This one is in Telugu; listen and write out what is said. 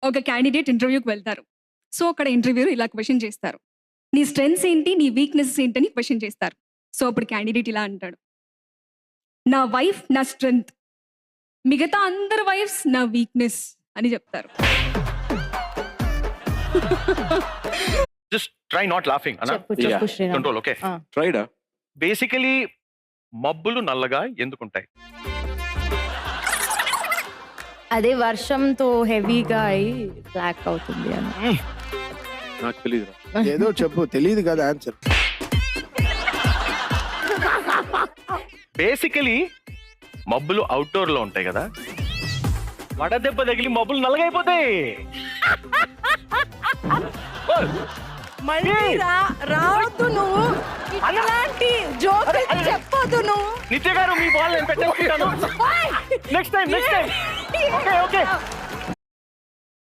ఒక క్యాండిడేట్ ఇంటర్వ్యూకి వెళ్తారు. సో, అక్కడ ఇంటర్వ్యూలో ఇలా క్వెషన్ చేస్తారు. నీ స్ట్రెంగ్త్స్ ఏంటి? నీ వీక్‌నెసెస్ ఏంటని క్వెషన్ చేస్తారు. సో, అప్పుడు క్యాండిడేట్ ఇలా అంటాడు. నా వైఫ్ నా స్ట్రెంగ్త్. మిగతా అందరి వైఫ్స్ నా వీక్‌నెస్ అని చెప్తారు. జస్ట్ ట్రై నాట్ లాఫింగ్ అన్న. చెప్పు శ్రీరామ్. Control okay. ట్రైడా బేసికలీ మబ్బులు నల్లగా ఎందుకుంటాయి? అదే వర్షంతో హెవీగా అయి బ్లాక్ అవుతుంది అని. నాకు తెలియదు. ఏదో చెప్పు, తెలియదు కదా ఆన్సర్. బేసికలీ మబ్బులు అవుట్డోర్ లో ఉంటాయి కదా, వడదెబ్బ తగిలి మబ్బులు నల్లగా అయిపోతాయి. మళ్ళీ రావద్దు నువ్వు, ఇలాంటి జోక్ చెప్పొద్దు నువ్వు. నిత్య గారు మీ బాల్ నేను పెట్టేసుకుంటాను. Next time okay okay